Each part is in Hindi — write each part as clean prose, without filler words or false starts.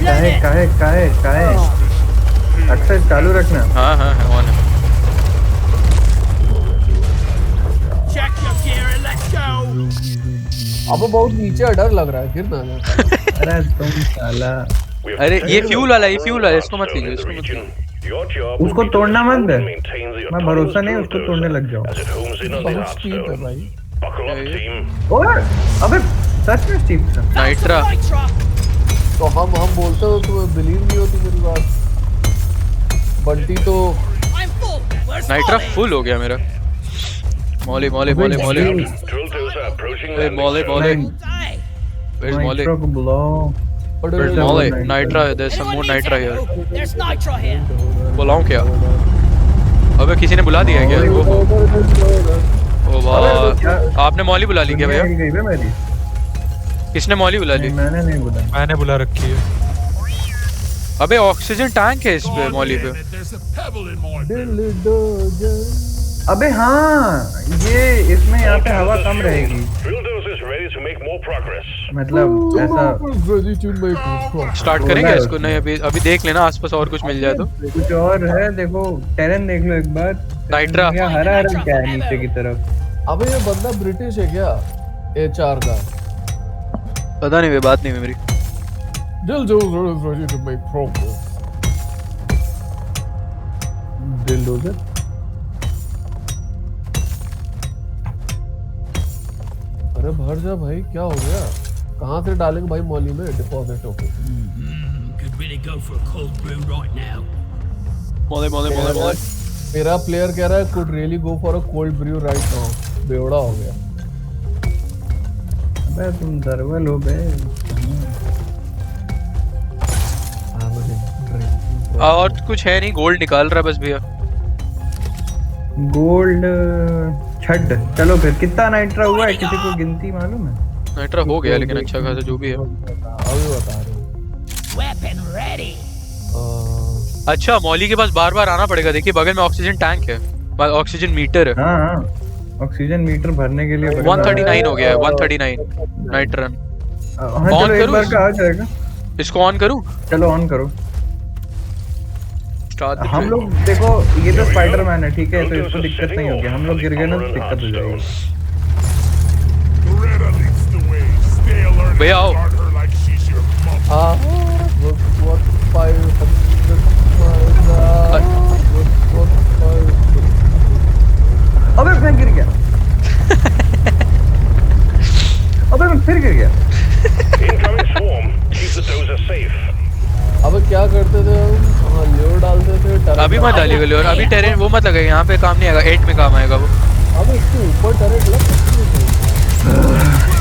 काहे अक्सर चालू रखना। हाँ ऑन है। अब बहुत नीचे डर लग रहा है गिर ना जाए। अरे तुम साला, अरे ये फ्यूल वाला इसको मत लीजिए, उसको तोड़ना मत दे, मैं भरोसा नहीं उसको तोड़ने लग जाऊँ। बहुत स्टीप है भाई। ओए अबे सच में स्टीप था। नाइट्रा तो हम बोलते हो तुम्हें बिलीव नहीं होती मेरी बात। बंटी तो नाइट्रा फुल हो गया मेरा। मौली Where's Where's Molly? Nitro को बुलाओ। Molly, Nitra, there's some more Nitra here. बुलाऊं क्या? अबे किसी ने बुला दिया क्या? ओ वाह, आपने मौली बुला ली क्या भैया? किसने मौली बुला ली? मैंने नहीं बुला। मैंने बुला रखी है। अबे ऑक्सीजन टैंक है इस पे मौली पे। अबे हाँ, ये इसमें यहाँ पे हवा कम रहेगी, मतलब ऐसा। स्टार्ट करेंगे इसको? नहीं अभी देख लेना आसपास और कुछ मिल जाए तो। कुछ और है देखो, टेरेन देख लो एक बार। नाइट्रा हरा हरा क्या है नीचे की तरफ? अबे ये बंदा ब्रिटिश है क्या? HR का पता नहीं, वे बात नहीं है मेरी। दिलडोजर अरे भर जा भाई, क्या हो गया? कहाँ से डालेंगे भाई मौली में? Deposit okay. मौली मेरा प्लेयर कह रहा है could really go for a cold brew right now। बेवड़ा हो गया। अबे तुम दरवेल हो बे। और कुछ है नहीं, गोल्ड निकाल रहा बस भैया। गोल्ड छड। चलो फिर कितना नाइट्रा हुआ है, किसी को गिनती मालूम है? नाइट्रा हो गया लेकिन अच्छा खासा जो भी है। अभी बता रहे अच्छा मौली के पास बार बार आना पड़ेगा। देखिए बगल में ऑक्सीजन टैंक है, ऑक्सीजन मीटर है। हाँ ऑक्सीजन मीटर भरने के लिए 139 हो गया है, 139 नाइट्रन। ऑन करूँ? आ जाएगा। इसको ऑन करूँ? चलो ऑन करो। हम लोग देखो, ये तो स्पाइडरमैन है ठीक है, तो इसको दिक्कत नहीं होगी। हम लोग गिर गए ना तो दिक्कत हो जाएगी। भैया आओ। अबे मैं गिर गया। अबे मैं फिर गिर गया। अबे क्या करते थे हम? हाँ ल्योर डालते थे। अभी मत डालिएगा ल्योर, अभी टेरेन वो मत लगाइए, यहाँ पे काम नहीं आएगा, 8 में काम आएगा वो। अबे इसके ऊपर टरेट लग सकती है।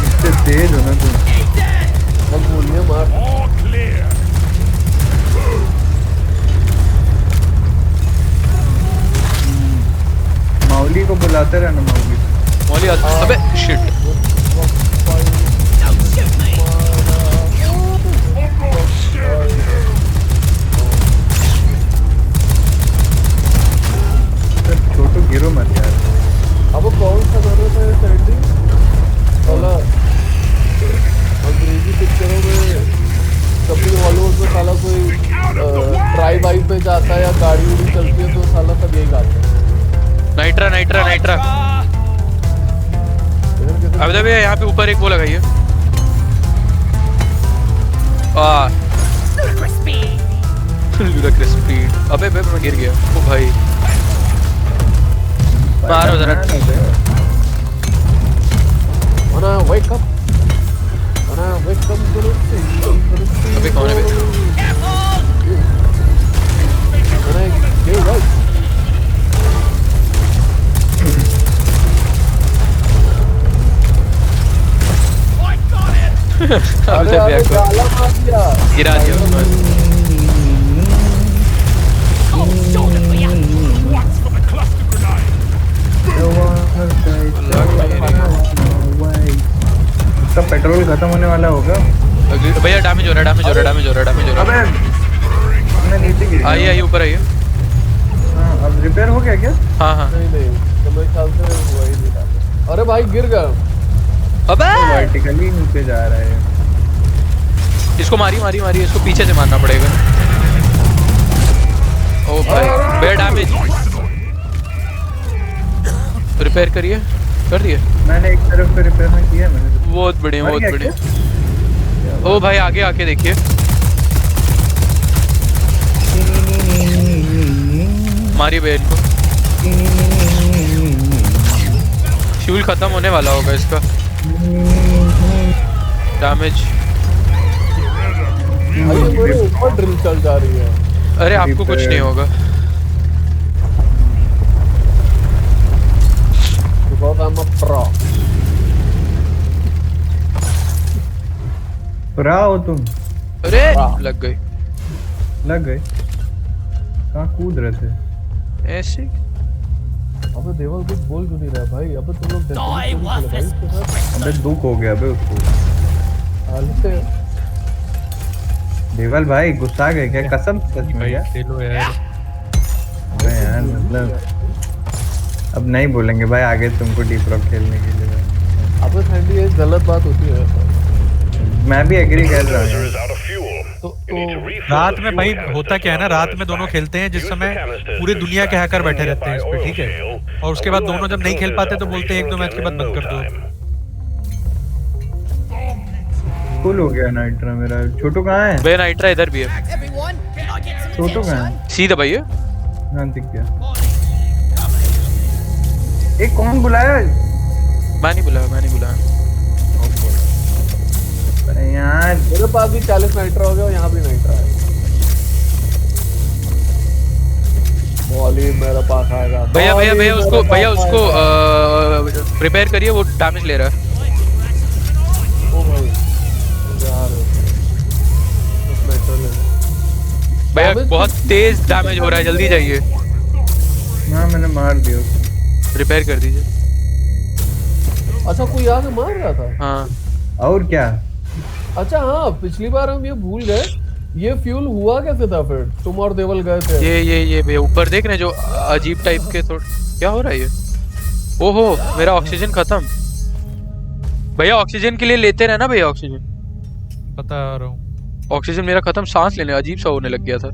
इससे तेज हो ना तुम। अब गोलियां मार। मौली को बुलाते रहना। मौली अबे शिट। छोटू गिरो मत यार। अब कौन सा जरूरत है सैंडी? साला अंग्रेजी पिक्चरों में कभी हॉलीवुड में साला कोई ट्राई बाइक पे जाता है या गाड़ी उड़ी चलती है तो साला सब यही गाते हैं। नाइट्रा अब तो भैया यहाँ पे ऊपर एक वो लगाइए। क्रिस्पी। अबे मैं गिर गया। ओ भाई मारो जरा। wake up अबे कौन है बे? get right। अबे गिरा दिया। उसका पेट्रोल खत्म होने वाला होगा भैया। डैमेज हो रहा है। अबे हमने नीचे गिर गया। आइए ऊपर आइए। हाँ अब रिपेयर हो गया क्या? हाँ नहीं तो मेरे ख्याल से वही नहीं था। अरे भाई गिर गया। अबे वर्टिकली नीचे जा रहा है। इसको मारी मारी मारी, इसको पीछे से मारना पड़ेगा। ओ भाई बेड डैमेज। रिपेयर करिए, कर दिए मैंने एक तरफ पे रिपेयर नहीं किया मैंने। बहुत बढ़िया बहुत बढ़िया। ओ भाई आगे आके देखिए, मारिए बेड को। फ्यूल खत्म होने वाला होगा इसका। डैमेज। मेरे ऊपर ड्रिल चल जा रही है। अरे आपको कुछ नहीं होगा। Because I'm a pro. प्रा हो तुम? अरे लग गई। लग गई? कहाँ कूद रहे थे? ऐसे। अबे देवल कुछ बोल क्यों नहीं रहा भाई? अबे तुम लोग भाई इसके साथ। अबे दुख हो गया अबे उसको। हालते देवल भाई गुस्सा गए क्या? कसम सच में क्या? खेलो यार। अबे यार मतलब अब नहीं बोलेंगे भाई आगे तुमको डीप रॉक खेलने के लिए। अबे सैंडी ये गलत बात होती है। मैं भी एग्री कर रहा हूँ। तो रात में भाई होता क्या है ना, रात में दोनों खेलते हैं जिस समय पूरी दुनिया के हैकर बैठे रहते हैं इस पे, ठीक है। और उसके बाद दोनों जब नहीं खेल पाते तो बोलते हैं 1-2 मैच के बाद बंद कर दो। फुल हो गया नाइट्रा मेरा। छोटू कहाँ है? बे नाइट्रा इधर भी है। छोटू कहाँ है? सीधा भैया। हाँ दिख गया। एक कौन बुलाया? मैं नहीं बुलाया, मैं नहीं बुलाया। अरे यार मेरे पास भी 40 नाइट्रा हो गया और यहाँ भी नाइट्रा है। मौली मेरे पास आएगा। भैया भैया भैया उसको प्रिपेयर करिए, वो डैमेज ले रहा है। ओ भाई यार उस नाइट्रा ले भैया बहुत तेज डैमेज हो रहा है, जल्दी जाइए। हाँ मैंने मार दिया उसको। रिपेयर कर दीजिए। अच्छा कोई आके मार रहा था? हाँ और क्या? अच्छा हाँ पिछली बार हम ये भूल गए, ये फ्यूल हुआ कैसे था फिर? तुम और देवल गए थे। ये भैया ऊपर देख रहे जो अजीब टाइप के थोड़ा क्या हो रहा है ये? ओहो मेरा ऑक्सीजन खत्म। भैया ऑक्सीजन के लिए लेते रहना भैया, ऑक्सीजन। बता रहा हूँ। ऑक्सीजन मेरा खत्म, सांस लेने अजीब सा होने लग गया था।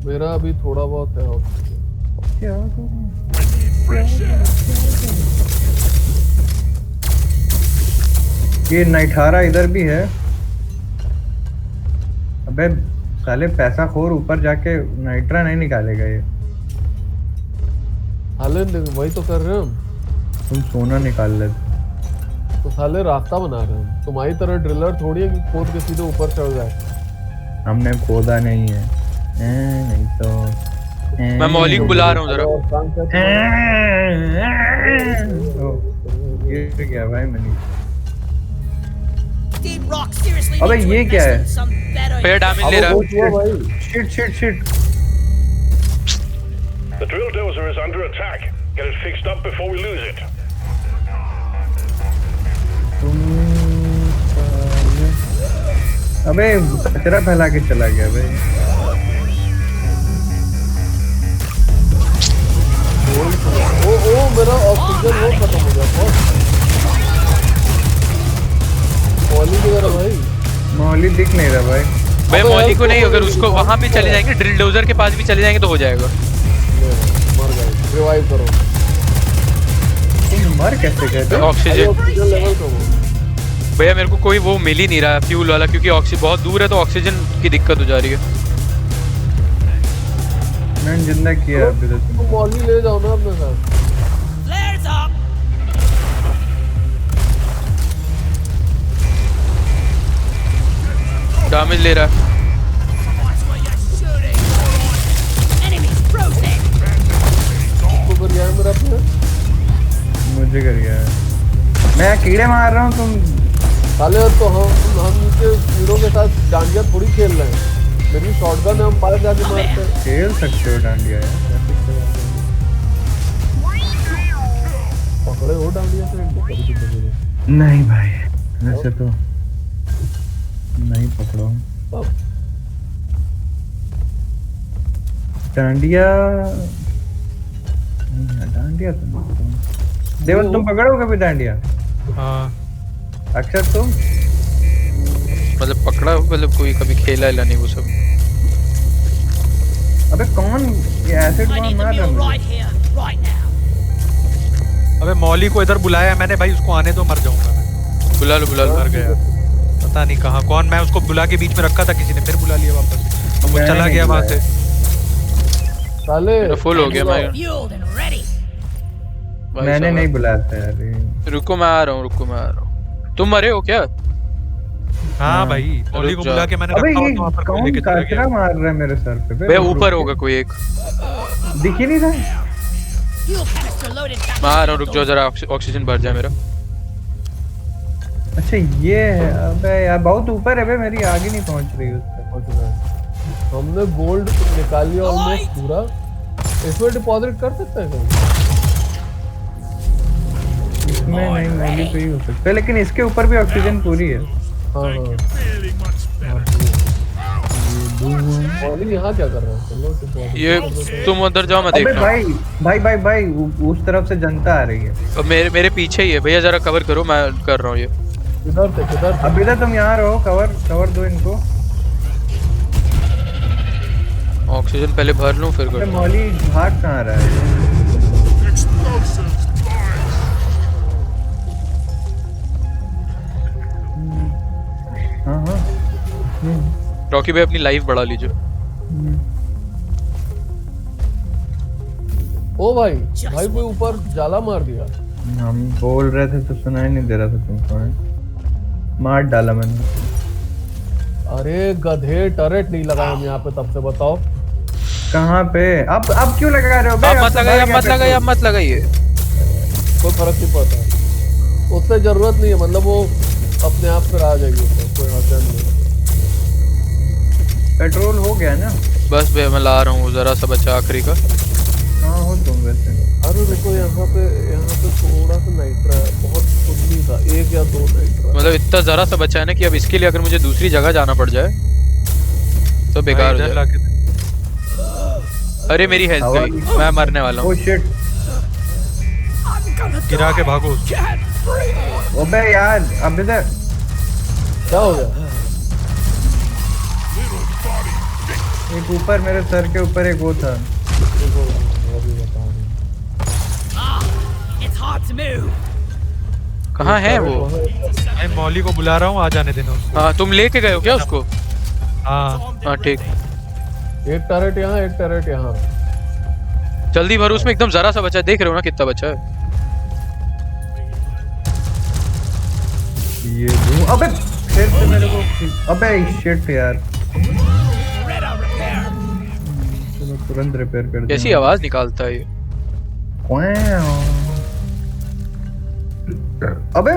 मेरा अभी थोड़ा बहुत है ऑक्सीजन। क्या ये नाइठारा इधर भी है। अबे साले पैसा खोर ऊपर जाके नाइट्रा नहीं निकालेगा ये। हाले वही तो कर रहे हैं हम। तुम सोना निकाल ले। तो साले रास्ता बना रहे हैं। तुम्हारी तरह ड्रिलर थोड़ी है कि खोद के सीधे ऊपर चढ़ जाए। हमने खोदा नहीं है। नहीं तो मैं मौलिक बुला रहा हूँ जरा। ये क्या भाई मैंने? अबे ये क्या है? पेड़ डैमेज ले रहा है। Shit shit shit. The drill dozer is under attack. Get it fixed up before we lose it. अबे कचरा फैला के चला गया भाई। ओ मेरा ऑक्सीजन वो खत्म हो गया। मौली किधर है भाई? मौली दिख नहीं रहा भाई। भाई मौली को नहीं, अगर उसको वहां पे चले जाएंगे, ड्रिल डोजर के पास भी चले जाएंगे तो हो जाएगा। मर गए। रिवाइव करो। तुम मर कैसे गए थे? ऑक्सीजन लेवल कम हो। भैया मेरे को कोई वो मिल ही नहीं रहा है फ्यूल वाला, क्योंकि ऑक्सीजन बहुत दूर है तो ऑक्सीजन की दिक्कत हो जा रही है। मैंने जिंदा किया अभी तक। तुम मौली ले जाओ ना अपने साथ। डैमेज ले रहा है। तो कर गया है मेरा अपने। मुझे कर गया है। मैं कीड़े मार रहा हूँ तुम। साले तो हम के हीरो के साथ डांडिया थोड़ी खेल रहे हैं। मेरी शॉटगन है, हम पास जाके मारते हैं। खेल सकते हो डांडिया यार। पकड़े हो डांडिया से नहीं भाई वैसे तो नहीं पकड़ो। डांडिया डांडिया तो देवल तुम पकड़ो कभी डांडिया? हाँ अक्षर तुम? मतलब पकड़ा मतलब कोई कभी खेला है नहीं वो सब। अबे कौन ये एसिड I कौन need the मार रहा mule है मुझे? right here, right now. अबे मौली को इधर बुलाया मैंने भाई, उसको आने दो, मर जाऊंगा मैं। बुला लो मर गया, पता नहीं कहाँ कौन, मैं उसको बुला के बीच में रखा था, किसी ने फिर बुला लिया वापस, अब वो मैंने चला नहीं गया वहां से। साले मेरा फुल हो गया मैं। Fueled and ready. भाई मैंने साहब। नहीं बुलाया था यार ये। रुको मैं आ रहा हूँ, रुको मैं आ रहा हूँ। तुम मरे हो क्या? हाँ भाई, मौली को रुक जा। बुला के मैंने अबे रखा ये होता वहाँ पर, कोई कौन लेके चला काचरा गया। मार रहा है मेरे सर पे? भैया ऊपर होगा कोई एक। दिख ही नहीं रहा। Fuel canister loaded back. मैं आ रहा हूँ, रुक जाओ जरा, ऑक्सीजन भर जाए मेरा। अच्छा ये है, अबे यार बहुत ऊपर है बे, मेरी आगे नहीं पहुंच रही उस तक। हमने गोल्ड निकाल लिया ऑलमोस्ट पूरा। इसमें डिपॉजिट कर सकते हैं कहीं? इसमें नहीं, मौली पे ही हो सकता है, लेकिन इसके ऊपर भी ऑक्सीजन पूरी है। हाँ हाँ। मौली यहाँ क्या कर रहा है? चलो deposit ये कर देते हैं। तुम उधर जाओ, मैं अबे देख रहा हूँ। भाई उस तरफ से जनता आ रही है। अब मेरे पीछे ही है भैया, जरा कवर करो, मैं कर रहा हूँ ये। किधर थे? अब इधर तुम यहाँ रहो, कवर दो इनको। ऑक्सीजन पहले भर लूँ फिर अबे कर। मौली भाग कहाँ रहा है? हाँ हाँ। रॉकी भाई अपनी लाइफ बढ़ा लीजिए। ओ भाई कोई ऊपर जाला मार दिया। हम बोल रहे थे तो सुनाई नहीं दे रहा था तुमको, हैं? मार डाला मैंने। अरे गधे, टरेट नहीं लगाया हम यहाँ पे तब से, बताओ। कहाँ पे? अब क्यों लगा रहे हो बे? आप अब मत तो लगाइए, भर आप गया मत लगाइए, आप मत लगाइए। कोई फर्क नहीं पड़ता, उससे जरूरत नहीं है, मतलब वो अपने आप फिर आ जाएगी ऊपर, कोई हर्जा नहीं है। पेट्रोल हो गया ना? बस भैया मैं ला रहा हूँ जरा सा बच्चा आखिरी का। कहाँ हो तुम वैसे? अरे रुको, यहाँ पे थोड़ा सा नाइट्रा है, बहुत कुछ नहीं था, 1 या 2 नाइट्रा। मतलब इतना जरा सा बच्चा है ना कि अब इसके लिए अगर मुझे दूसरी जगह जाना पड़ जाए तो बेकार हो इधर जाए। लाके दे। अरे मेरी हेल्थ हवा गई, मैं मरने वाला हूँ। Oh shit. गिरा के भागो। अबे यार अब इधर क्या हो गया? एक ऊपर मेरे सर के ऊपर एक वो था। देखो, अभी बता रही It's hard to move. कहाँ है वो? मैं मौली को बुला रहा हूँ, आ जाने देना उसको। हाँ तुम लेके गए हो क्या उसको? हाँ हाँ ठीक, एक टरेट यहाँ, एक टरेट यहाँ। जल्दी भरो, उसमें एकदम जरा सा बच्चा है, देख रहे हो ना कितना बच्चा है। ये दूं? अबे फिर से मेरे को, अबे शिट यार। चलो तुरंत रिपेयर कर दे। कैसी आवाज निकालता है ये? अबे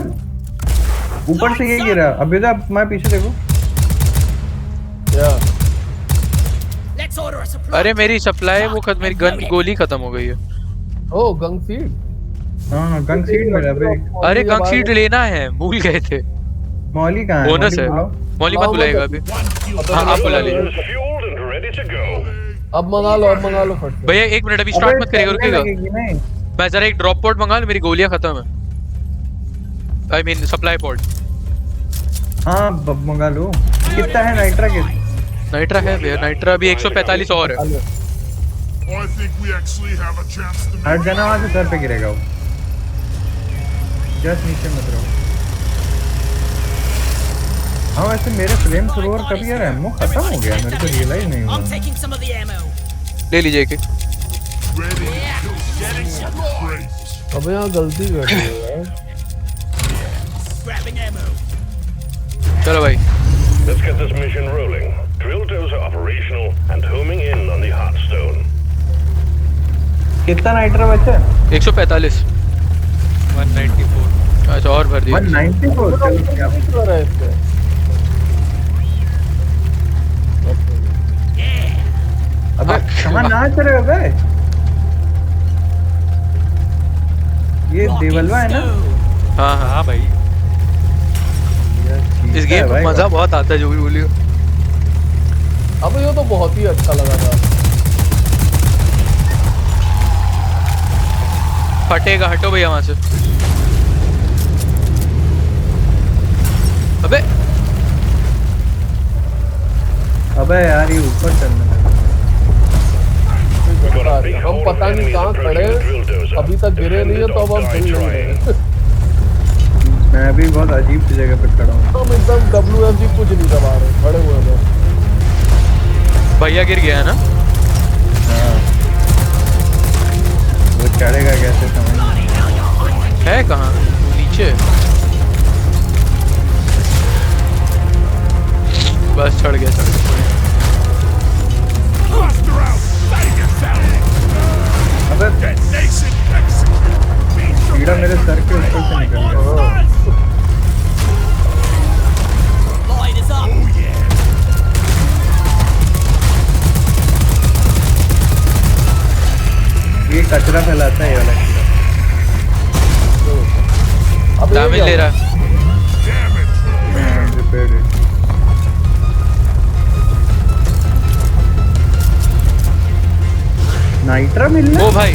ऊपर से ये गिरा। अब इधर मैं पीछे देखो। क्या? Let's order a supply. अरे मेरी सप्लाई वो मेरी गन की गोली खत्म हो गई है। ओ गंग सीड। हाँ गन सीड मेरा बे। अरे गन सीड लेना है, भूल गए थे। मौली कहाँ है? बोनस है। मौली बुलाओ। मौली मत बुलाएगा अभी। हाँ आप बुला लीजिए। Is fueled and ready to go. अब मंगा लो फट से। भैया एक मिनट, अभी स्टार्ट अबे मत करिएगा, चलने रुकिएगा। लगेगी नहीं। मैं जरा एक ड्रॉप पॉट मंगा लूं, मेरी गोलियां खत्म है। I mean supply pot. हाँ मंगा लो। कितना है नाइट्रा के? नाइट्रा है भैया, नाइट्रा अभी 145 और है। I think we actually have a chance to हट जाना वहाँ से, सर पे गिरेगा वो। जस्ट नीचे मत रहो। हाँ वैसे मेरे फ्लेम थ्रोअर कभी यार एमो खत्म हो गया, मेरे को रियलाइज नहीं हुआ। I'm taking some of the ammo. ले लीजिए एक। अब यहाँ गलती कर दी है यार। Grabbing ammo. चलो भाई। Let's get this mission rolling. Drill dozer operational and homing in on the Heartstone. कितना नाइट्रा बचा? 145। 194। अच्छा और भर दिया। 194। चलो क्या क्या कर रहा है इससे? अबे कहाँ नाच रहे हो बे? ये देवलवा है ना? हाँ हाँ हाँ भाई, इस गेम में मजा बहुत आता है, जो भी बोलियो। अब ये तो बहुत ही अच्छा लगा था। फटेगा, हटो भैया वहां से। अबे अबे यार ये ऊपर चलने लगा। हम पता नहीं कहाँ खड़े हैं, अभी तक गिरे नहीं है तो अब हम हिल नहीं रहे। मैं अभी बहुत अजीब सी जगह पे खड़ा हूँ। हम एकदम WFG कुछ नहीं दबा रहे, खड़े हुए हैं। भैया गिर गया है ना? हाँ वो चढ़ेगा कैसे समझ नहीं। है कहाँ? नीचे। बस चढ़ गया। अबे कीड़ा मेरे सर के ऊपर से निकल गया। Line is up. ये कचरा फैलाता है ये वाला कीड़ा। अब ये डैमेज क्या ले रहा है। रिपेयर नाइट्रा मिलना। ओ भाई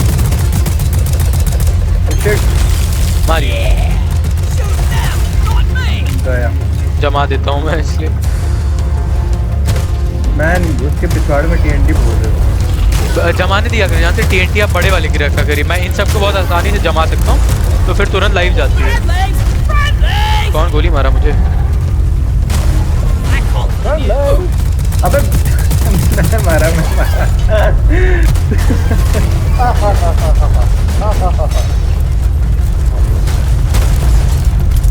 शिट मारिए। Shoot them, not me. गया। जमा देता हूँ मैं इसलिए। मैं उसके पिछवाड़े में TNT बोल रहा हूँ। जमाने दिया करें, जानते TNT आप बड़े वाले की रखा करिए। मैं इन सबको बहुत आसानी से जमा सकता हूँ, तो फिर तुरंत लाइव जाती है। Friendly, friendly. कौन गोली मारा मुझे? I call hello. अबे मैं मारा।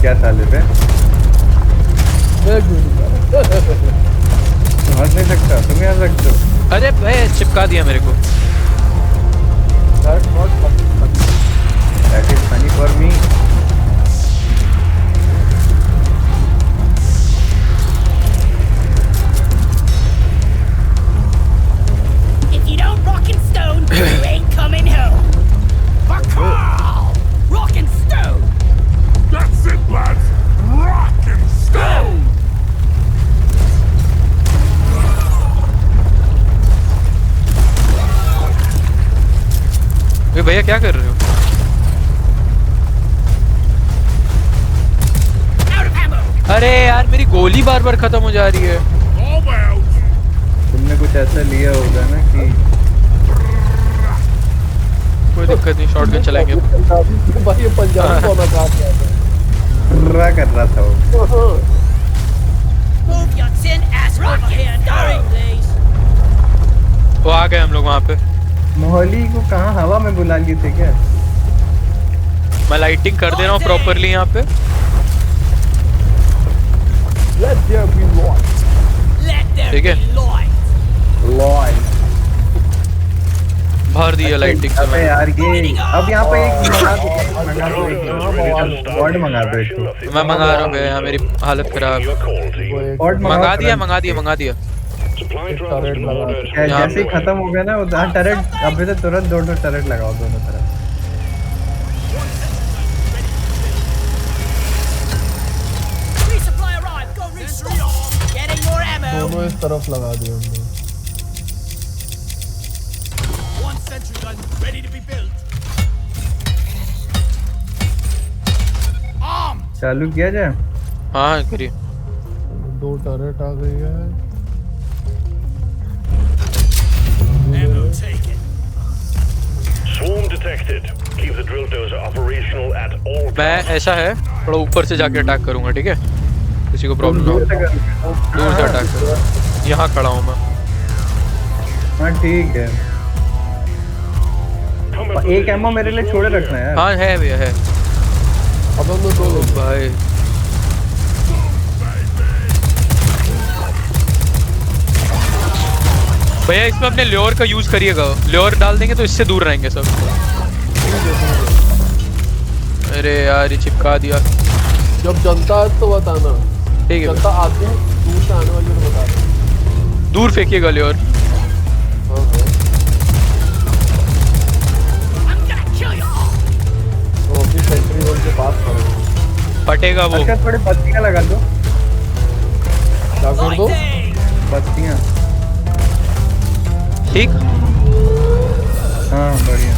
क्या साले पे समझ नहीं सकता, तुम आ सकते हो। अरे भाई चिपका दिया मेरे को। That's not funny. That is funny for me. If you don't rock and stone, you ain't coming home. Rock and stone. That's it, lads! Rock and stone! भैया क्या कर रहे हो? Out of ammo. अरे यार मेरी गोली बार बार खत्म हो जा रही है। All out! तुमने कुछ ऐसा लिया होगा ना कि कोई दिक्कत नहीं, शॉटगन चलाएंगे। भाई ये पंजाबी को मैं कहा था। बुर्रा कर रहा था वो। Move your tin ass over here and hurry, please. वो आ गए हम लोग वहाँ पे। मोहाली को कहाँ हवा में बुला लिए थे क्या? मैं लाइटिंग कर दे रहा हूँ प्रॉपरली यहाँ पे। Let there be light. Let there ठीक be है। light. लॉय। भर दिया लाइटिंग से अबे मैंने। यार ये अब यहाँ पे एक मंगा दो बॉर्ड मंगा दो एक तो। मैं मंगा रहा हूँ भैया, मेरी हालत खराब। Your call, team. बॉर्ड मंगा दिया मंगा दिया मंगा दिया। Supply drones turret to लगा orders. क्या यहाँ जैसे ही खत्म हो गया ना उधर टरेट अभी तो तुरंत दो टरेट लगाओ दोनों तरफ। Resupply arrived. Go restock. Getting more ammo. दोनों इस तरफ लगा दिए हमने। One sentry gun ready to be built. Armed. चालू किया जाए। हाँ करिए। 2 टरेट आ गई है। Ammo taken. Swarm detected. Keep the drill dozer operational at all मैं costs. ऐसा है थोड़ा ऊपर से जाके अटैक करूंगा, ठीक है? किसी को प्रॉब्लम ना हो। दूर से अटैक करूँ। यहाँ खड़ा हूँ मैं। हाँ ठीक है। Combat एक एमओ मेरे लिए छोड़े रखना है यार। हाँ है भैया है। अब हम लोग दो ओ भाई भैया इसमें अपने ल्योर का यूज करिएगा। ल्योर डाल देंगे तो इससे दूर रहेंगे सब। अरे यार ये चिपका दिया। जब जनता है तो बताना। ठीक है जनता आती है दूर से आने वाली को बता दो। दूर फेंकिएगा ल्योर। हाँ, हाँ। I'm gonna kill you all. तो अभी सेंट्री वन के पास खड़े हैं। फटेगा वो। अच्छा थोड़ी बत्तियां लगा दो। क्या कर दो? Lighting. बत्तियां। ठीक हाँ बढ़िया।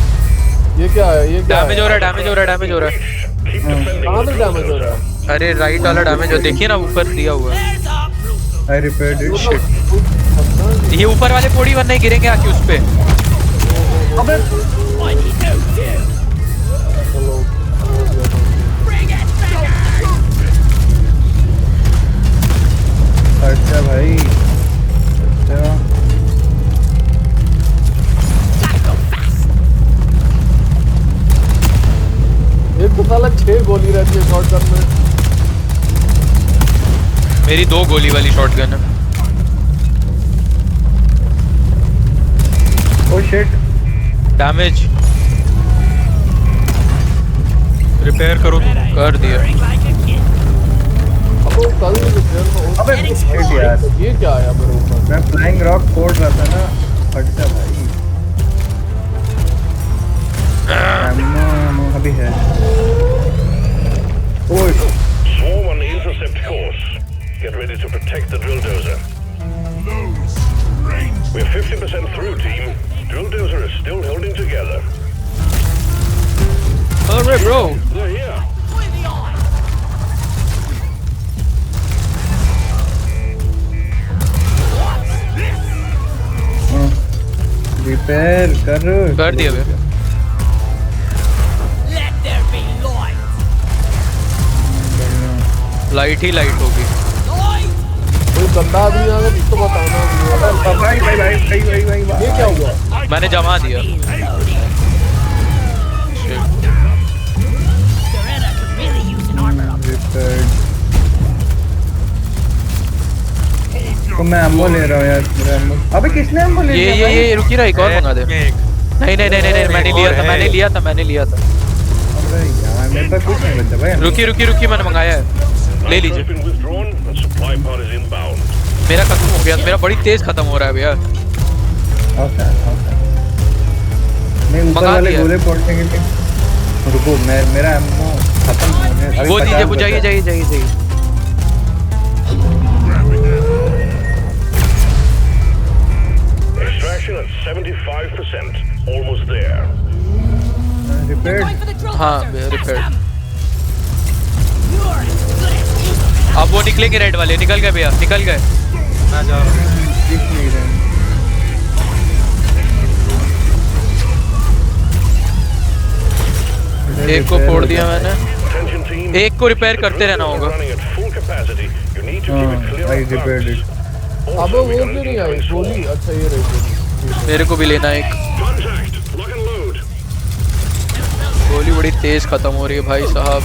ये क्या है? ये क्या डैमेज है? हो रहा है डैमेज हो रहा है डैमेज हो रहा है। Keep defending कहाँ the से drill डैमेज हो dozer. रहा है? अरे राइट वाला डैमेज हो, देखिए ना ऊपर दिया हुआ है। Flares up. I repaired it. Shit. ये ऊपर वाले 41 नहीं गिरेंगे आके उस पे। अबे I need no too. चलो Bring it back. अच्छा भाई, अच्छा Gotta go fast. एक तो साला 6 गोली रहती है शॉटगन में। मेरी 2 गोली वाली शॉटगन है। ओ शिट, डैमेज रिपेयर करो तुम। कर दिया। Like a kid. अब वो कल रिपेयर में अबे शिट यार, ये क्या आया मेरे ऊपर? मैं फ्लाइंग रॉक फोड़ रहा था ना, फट जा भाई। ammo अभी है। ओए Swarm on the intercept course. Get ready to protect the drill dozer. We're 50% through, team. Drill dozer is still holding together. अरे bro, They're here. With the eye. Repair कर दिया भैया। Let there be light. Light he light होगी। Light. कोई गंदा आदमी आ गया तो बताना। भाई भाई भाई भाई भाई भाई भाई ये क्या हुआ? मैंने जमा दिया। Doretta could really use an armor up. Repair. तो मैं एम्बो ले रहा हूँ यार, मेरा एम्बो। अबे किसने एम्बो ले लिया? ये रुकी रहा, एक और मंगा दे। में एक नहीं मैंने लिया था। अबे यार मेरे पास कुछ नहीं बचा भाई। रुकी मैंने मंगाया है, ले लीजिए। Been withdrawn and supply pod is inbound. मेरा खत्म हो गया, मेरा बड़ी तेज खत्म हो रहा है भैया। ओके मैं ऊपर मंगा वाले दिया। गोले फोड़ने के लिए रुको, मेरा एम्मो खत्म होने अभी वो 50 दीजिए, बचा है। जाइए। Extraction at 75%. Almost there. Repair. Going for the drill हाँ, dozer. repair. Fast them. You're as good as new. अब वो निकलेंगे, रेड वाले निकल गए भैया, निकल गए। मैं जा रहा हूँ। दिख नहीं रहे। एक को फोड़ दिया मैंने, Attention team. एक को रिपेयर करते रहना होगा। Running at full capacity. You need to keep it clear हाँ, I of repaired bugs. it। Also, अब वो we're क्यों gonna नहीं need आई to गोली? install- अच्छा ये रही। मेरे को भी लेना एक। Contact. Lock and load. गोली बड़ी तेज खत्म हो रही है भाई साहब।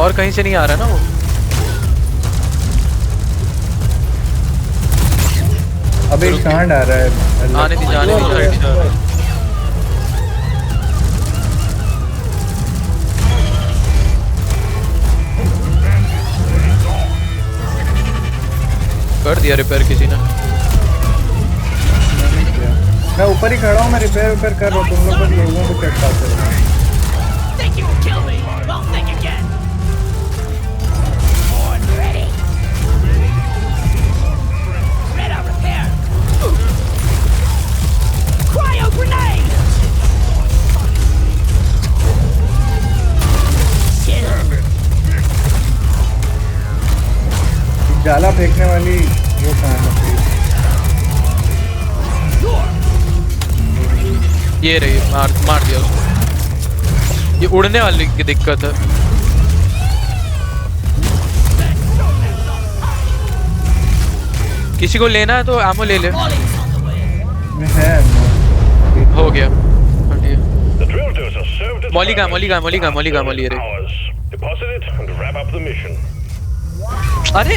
और कहीं से नहीं आ रहा ना वो। अब एक सांड आ रहा है। आने दी, जाने दी। कर दिया रिपेयर किसी ने। मैं ऊपर ही खड़ा हूँ, मैं रिपेयर कर रहा हूँ, तुम लोग बस लोगों को चेक पाते रहो। Think you can kill me? Well, think again. Born ready. Red out repair. Cryo grenade. Shit. जाला फेंकने वाली वो कहाँ है? ये रही, मार दिया उसको। ये उड़ने वाली की दिक्कत है। किसी को लेना है तो एमो ले ले। है हो गया। The drill dozer served its मौली का purpose. ये रही। Hours. Deposit it and wrap up the mission. अरे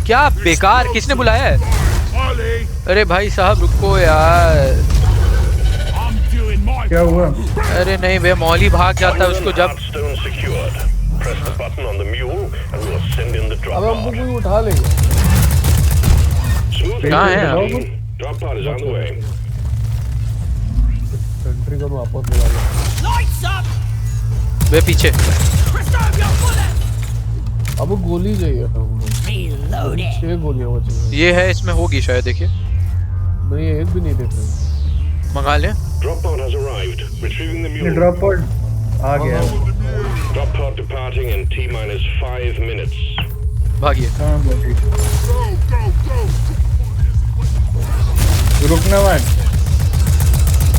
क्या बेकार, किसने बुलाया है? अरे भाई साहब रुको यार। क्या हुआ? अरे नहीं भैया, मौली भाग जाता है उसको जब। Stone secured. Press the button on the mule and we'll send in the drop अब हमको pod. कोई उठा लेगा। Smooth कहाँ है आप? team. Drop pod is on the way. Country को वापस बुला लो। Lights up. वे पीछे। Preserve your bullets. अब गोली चाहिए था हमको। Reload it. 6 गोलियां बची हैं। ये है, इसमें होगी शायद, देखिए नहीं एक भी नहीं दिख रही। मंगा ले। Drop pod has arrived. Retrieving the mule. Drop pod आ गया। Drop pod departing in T-minus 5 minutes. भागिए। कहाँ भागी? रुकना मत।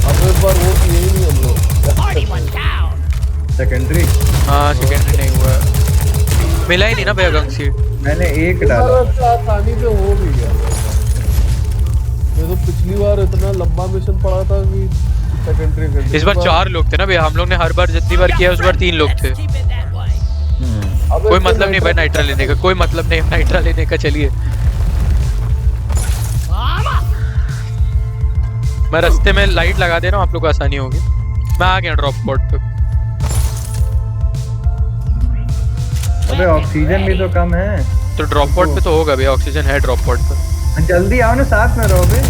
अब एक बार वो किए ही नहीं हम लोग। Party one down. सेकेंडरी हाँ सेकेंडरी नहीं हुआ, मिला ही नहीं ना भैया गंग सीट। मैंने एक इस बार डाला। वैसे आसानी से हो भी गया। ये तो पिछली बार इतना लंबा मिशन पड़ा था कि सेकेंडरी कर इस बार 4 लोग थे ना भैया, हम लोग ने हर बार जितनी बार किया उस बार 3 लोग थे। Let's keep it that way. कोई मतलब नहीं भाई नाइट्रा लेने का, कोई मतलब नहीं नाइट्रा लेने का। चलिए Mama. मैं रास्ते में लाइट लगा दे रहा हूँ, आप लोग को आसानी होगी। मैं आ गया ड्रॉप स्पॉट पे। अबे ऑक्सीजन भी तो कम है। तो ड्रॉप स्पॉट पे तो होगा भैया, ऑक्सीजन है ड्रॉप स्पॉट पे। जल्दी आओ ना, साथ में रहो बे।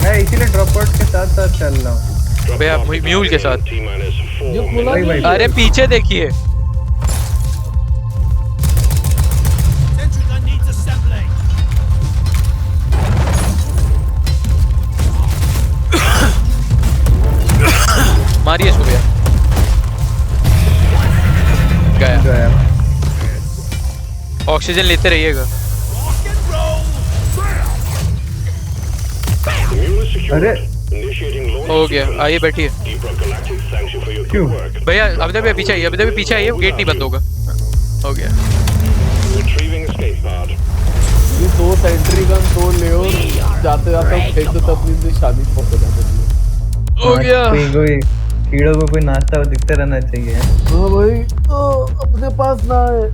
मैं इसीलिए ड्रॉप आउट के साथ साथ चल रहा हूँ। भैया म्यूल के साथ। ये खुला भाई, भाई। नहीं है। अरे पीछे देखिए। Sentry gun needs assembling. मारिए इसको भैया। गया। गया। ऑक्सीजन लेते रहिएगा। अरे हो गया, आइए बैठिए। क्यों? भैया अभी तक पीछे आइए, अभी तक पीछे आइए, गेट नहीं बंद होगा। हो गया। ये 2 सेंट्री गन 2 ले और जाते जाते फेंक दो तो अपनी निशानी पहुंच जाते हैं। हो गया। कोई कीड़ों को कोई नाचता हुआ दिखते रहना चाहिए। हाँ भाई, अपने पास ना है।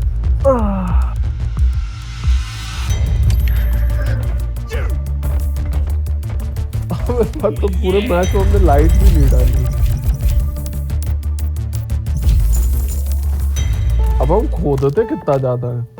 तो पूरे मैच में हमने लाइट भी नहीं डाली। अब हम खोदते कितना ज्यादा है।